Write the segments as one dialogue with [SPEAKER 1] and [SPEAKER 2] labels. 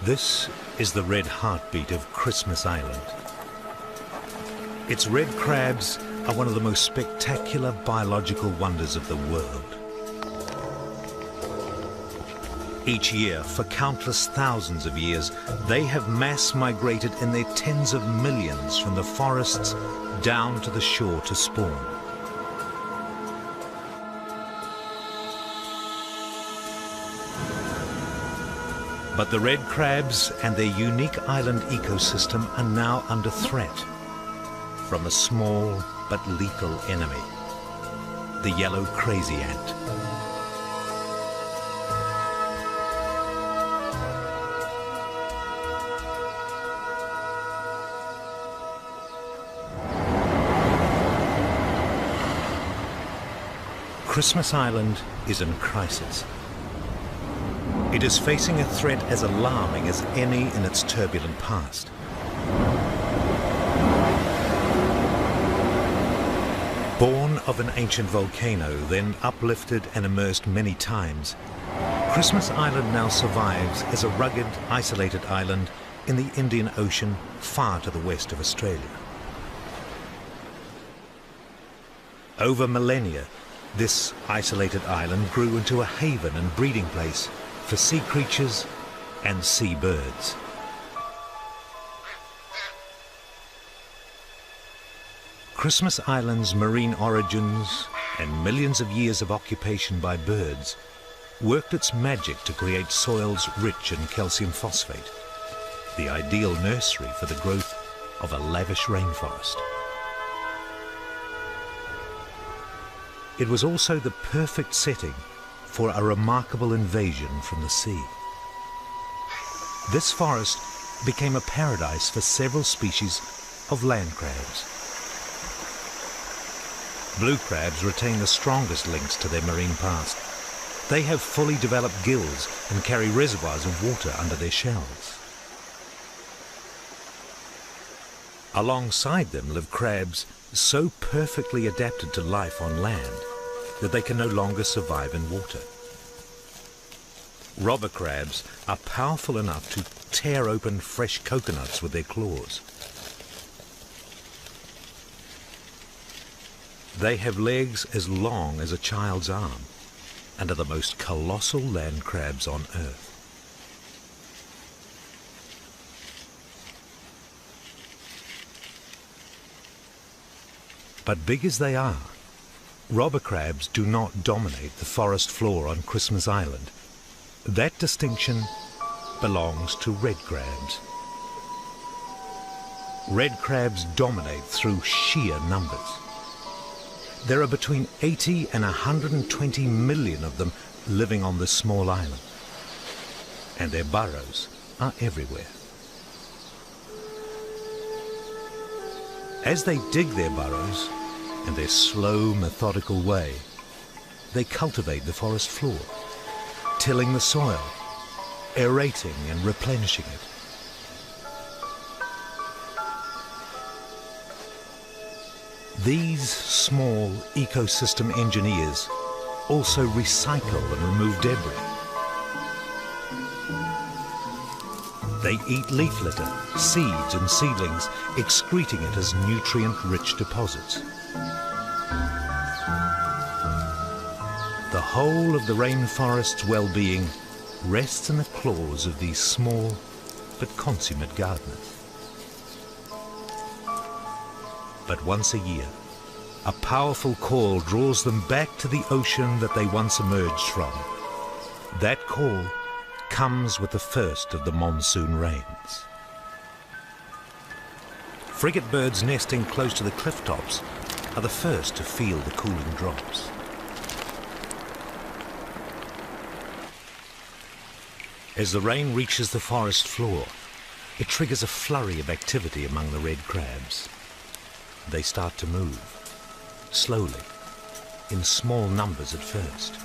[SPEAKER 1] This is the red heartbeat of Christmas Island. Its red crabs are one of the most spectacular biological wonders of the world. Each year, for countless thousands of years, they have mass migrated in their tens of millions from the forests down to the shore to spawn. But the red crabs and their unique island ecosystem are now under threat from a small but lethal enemy, the yellow crazy ant. Christmas Island is in crisis. It is facing a threat as alarming as any in its turbulent past. Born of an ancient volcano, then uplifted and immersed many times, Christmas Island now survives as a rugged, isolated island in the Indian Ocean far to the west of Australia. Over millennia, this isolated island grew into a haven and breeding place for sea creatures and sea birds. Christmas Island's marine origins and millions of years of occupation by birds worked its magic to create soils rich in calcium phosphate, the ideal nursery for the growth of a lavish rainforest. It was also the perfect setting for a remarkable invasion from the sea. This forest became a paradise for several species of land crabs. Blue crabs retain the strongest links to their marine past. They have fully developed gills and carry reservoirs of water under their shells. Alongside them live crabs so perfectly adapted to life on land that they can no longer survive in water. Robber crabs are powerful enough to tear open fresh coconuts with their claws. They have legs as long as a child's arm and are the most colossal land crabs on Earth. But big as they are, robber crabs do not dominate the forest floor on Christmas Island. That distinction belongs to red crabs. Red crabs dominate through sheer numbers. There are between 80 and 120 million of them living on this small island, and their burrows are everywhere. As they dig their burrows, in their slow, methodical way, they cultivate the forest floor, tilling the soil, aerating and replenishing it. These small ecosystem engineers also recycle and remove debris. They eat leaf litter, seeds and seedlings, excreting it as nutrient-rich deposits. The whole of the rainforest's well-being rests in the claws of these small but consummate gardeners. But once a year, a powerful call draws them back to the ocean that they once emerged from. That call comes with the first of the monsoon rains. Frigate birds nesting close to the cliff tops are the first to feel the cooling drops. As the rain reaches the forest floor, it triggers a flurry of activity among the red crabs. They start to move, slowly, in small numbers at first.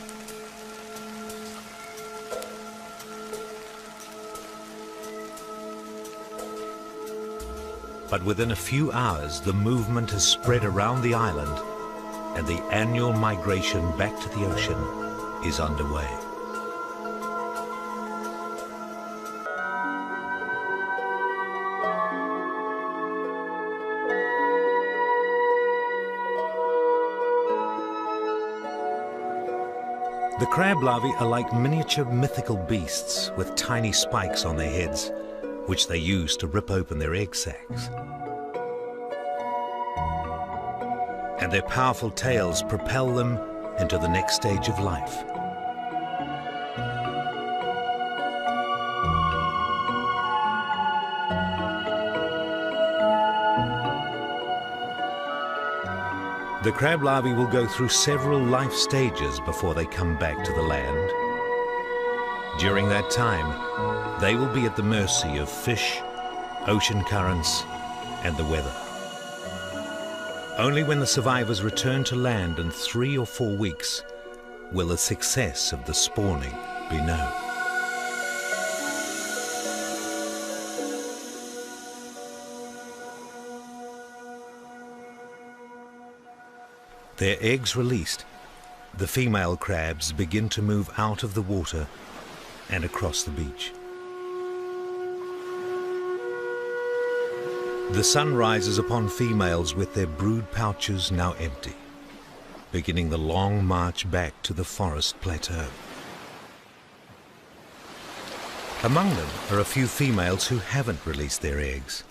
[SPEAKER 1] But within a few hours, the movement has spread around the island, and the annual migration back to the ocean is underway. The crab larvae are like miniature mythical beasts with tiny spikes on their heads, which they use to rip open their egg sacs. And their powerful tails propel them into the next stage of life. The crab larvae will go through several life stages before they come back to the land. During that time, they will be at the mercy of fish, ocean currents, and the weather. Only when the survivors return to land in 3 or 4 weeks will the success of the spawning be known. Their eggs released, the female crabs begin to move out of the water and across the beach. The sun rises upon females with their brood pouches now empty, beginning the long march back to the forest plateau. Among them are a few females who haven't released their eggs.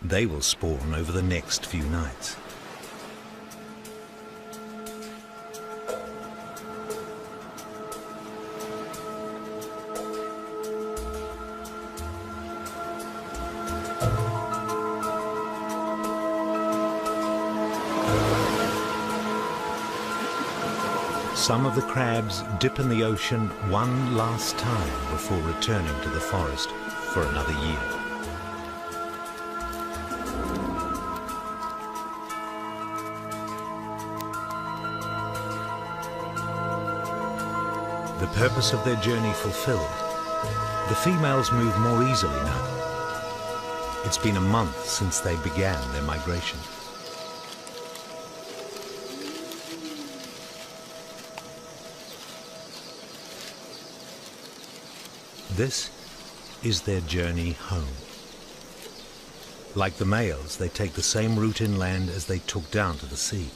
[SPEAKER 1] They will spawn over the next few nights. Some of the crabs dip in the ocean one last time before returning to the forest for another year. The purpose of their journey fulfilled, the females move more easily now. It's been a month since they began their migration. This is their journey home. Like the males, they take the same route inland as they took down to the sea.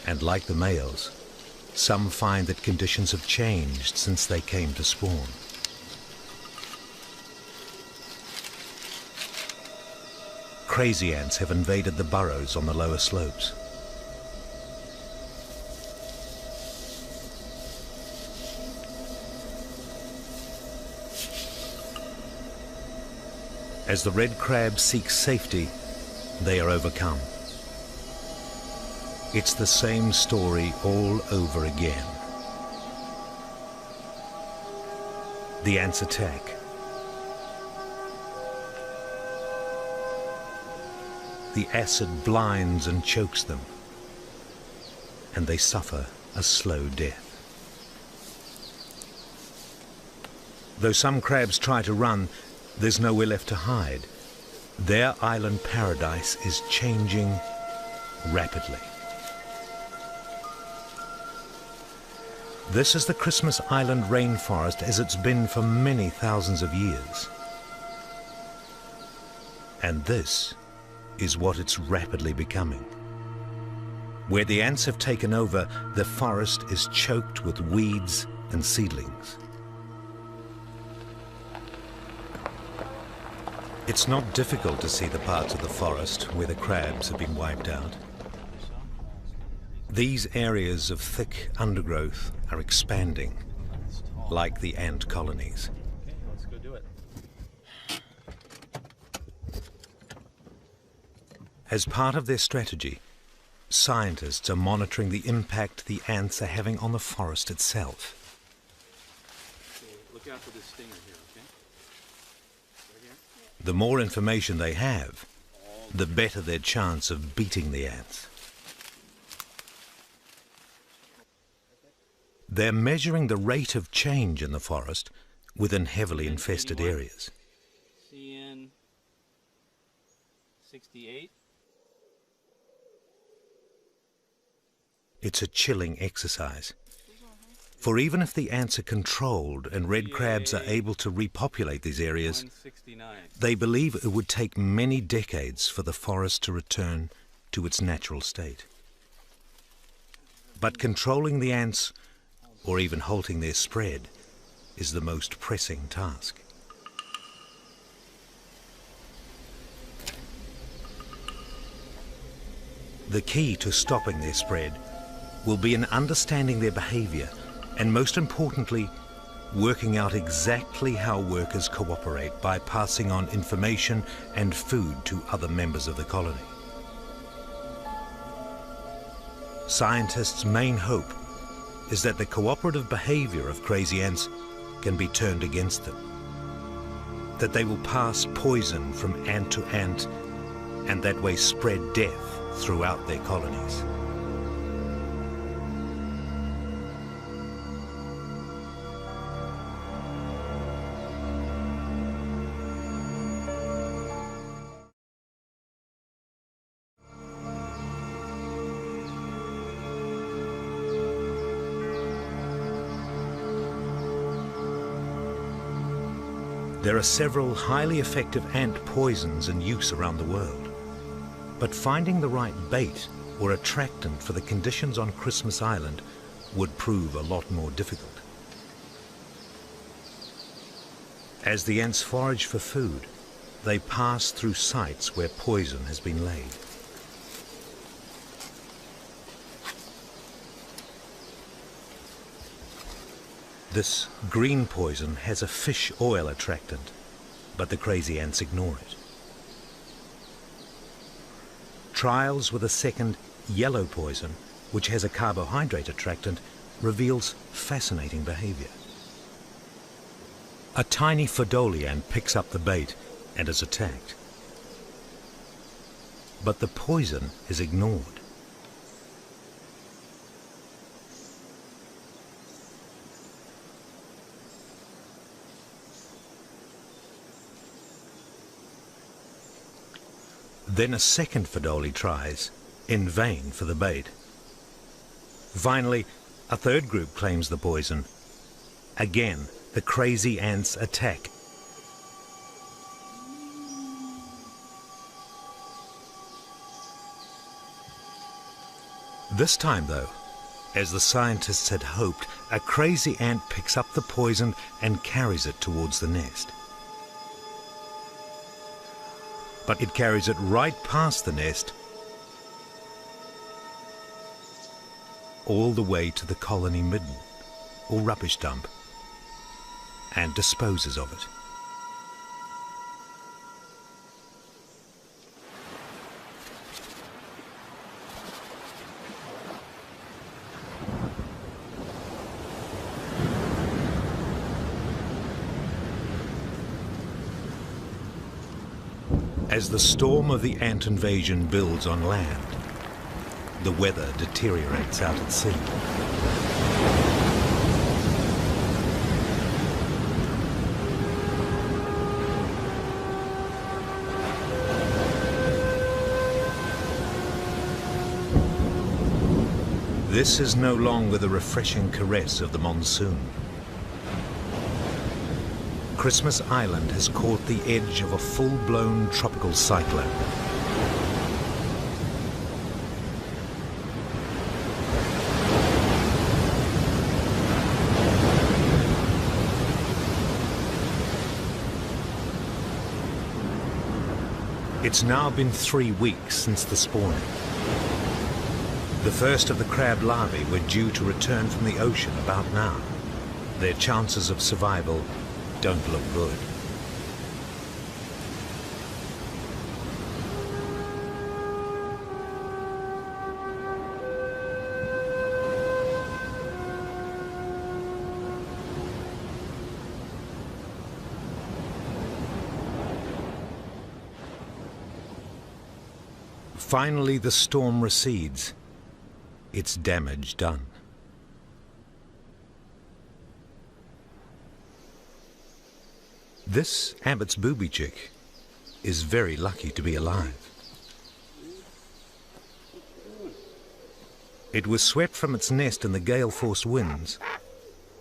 [SPEAKER 1] And like the males, some find that conditions have changed since they came to spawn. Crazy ants have invaded the burrows on the lower slopes. As the red crabs seek safety, they are overcome. It's the same story all over again. The ants attack. The acid blinds and chokes them, and they suffer a slow death. Though some crabs try to run, there's nowhere left to hide. Their island paradise is changing rapidly. This is the Christmas Island rainforest as it's been for many thousands of years. And this is what it's rapidly becoming. Where the ants have taken over, the forest is choked with weeds and seedlings. It's not difficult to see the parts of the forest where the crabs have been wiped out. These areas of thick undergrowth are expanding, like the ant colonies.
[SPEAKER 2] Okay, let's go do it.
[SPEAKER 1] As part of their strategy, scientists are monitoring the impact the ants are having on the forest itself.
[SPEAKER 2] Okay, look out for this stinger here, okay? Right here?
[SPEAKER 1] The more information they have, the better their chance of beating the ants. They're measuring the rate of change in the forest within heavily infested areas.
[SPEAKER 2] CN 68.
[SPEAKER 1] It's a chilling exercise. For even if the ants are controlled and red crabs are able to repopulate these areas,
[SPEAKER 2] 169.
[SPEAKER 1] they believe it would take many decades for the forest to return to its natural state. But controlling the ants or even halting their spread is the most pressing task. The key to stopping their spread will be in understanding their behavior and, most importantly, working out exactly how workers cooperate by passing on information and food to other members of the colony. Scientists' main hope is that the cooperative behavior of crazy ants can be turned against them, that they will pass poison from ant to ant and that way spread death throughout their colonies. There are several highly effective ant poisons in use around the world, but finding the right bait or attractant for the conditions on Christmas Island would prove a lot more difficult. As the ants forage for food, they pass through sites where poison has been laid. This green poison has a fish oil attractant, but the crazy ants ignore it. Trials with a second yellow poison, which has a carbohydrate attractant, reveals fascinating behavior. A tiny Phodoli ant picks up the bait and is attacked. But the poison is ignored. Then a second Phodoli tries, in vain for the bait. Finally, a third group claims the poison. Again, the crazy ants attack. This time, though, as the scientists had hoped, a crazy ant picks up the poison and carries it towards the nest. But it carries it right past the nest, all the way to the colony midden, or rubbish dump, and disposes of it. As the storm of the ant invasion builds on land, the weather deteriorates out at sea. This is no longer the refreshing caress of the monsoon. Christmas Island has caught the edge of a full-blown tropical cyclone. It's now been 3 weeks since the spawning. The first of the crab larvae were due to return from the ocean about now. Their chances of survival don't look good. Finally, the storm recedes. Its damage done. This Abbott's booby chick is very lucky to be alive. It was swept from its nest in the gale-force winds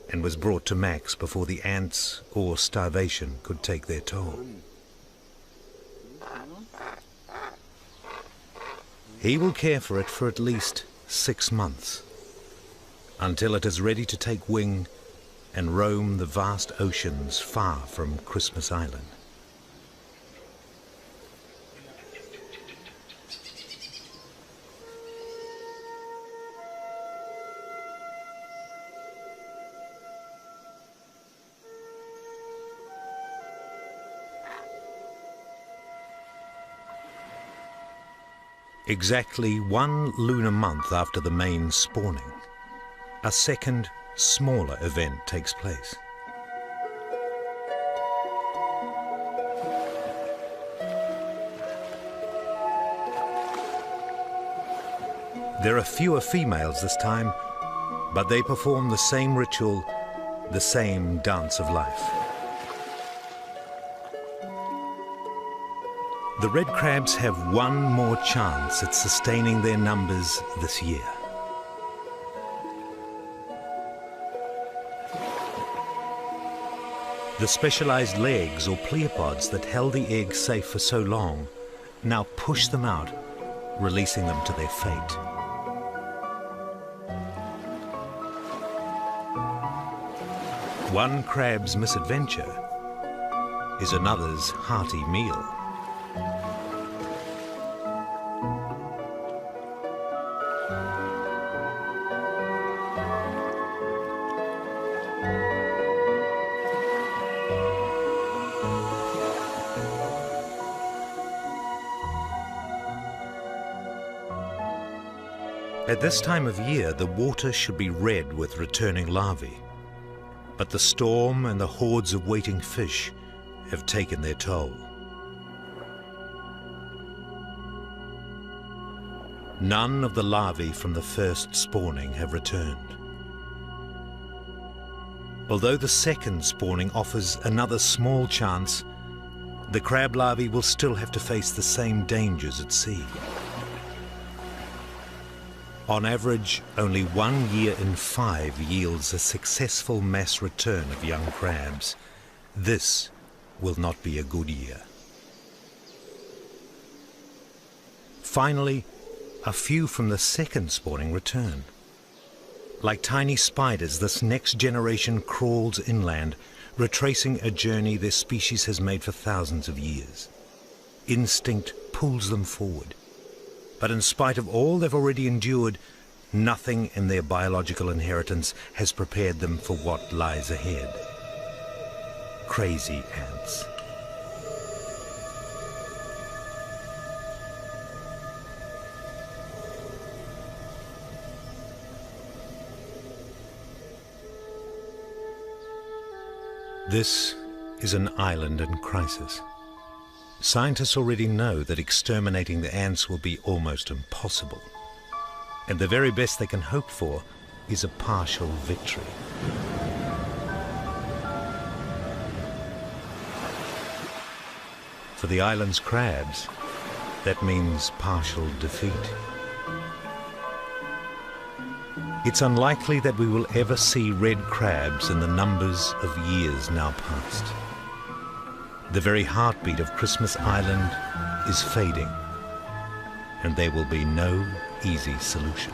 [SPEAKER 1] and was brought to Max before the ants or starvation could take their toll. He will care for it for at least 6 months. until it is ready to take wing and roam the vast oceans far from Christmas Island. Exactly 1 lunar month after the main spawning, a second, smaller event takes place. There are fewer females this time, but they perform the same ritual, the same dance of life. The red crabs have one more chance at sustaining their numbers this year. The specialized legs or pleopods that held the eggs safe for so long now push them out, releasing them to their fate. One crab's misadventure is another's hearty meal. At this time of year, the water should be red with returning larvae, but the storm and the hordes of waiting fish have taken their toll. None of the larvae from the first spawning have returned. Although the second spawning offers another small chance, the crab larvae will still have to face the same dangers at sea. On average, only 1 year in 5 yields a successful mass return of young crabs. This will not be a good year. Finally, a few from the second spawning return. Like tiny spiders, this next generation crawls inland, retracing a journey their species has made for thousands of years. Instinct pulls them forward. But in spite of all they've already endured, nothing in their biological inheritance has prepared them for what lies ahead. Crazy ants. This is an island in crisis. Scientists already know that exterminating the ants will be almost impossible, and the very best they can hope for is a partial victory. For the island's crabs, that means partial defeat. It's unlikely that we will ever see red crabs in the numbers of years now past. The very heartbeat of Christmas Island is fading, and there will be no easy solution.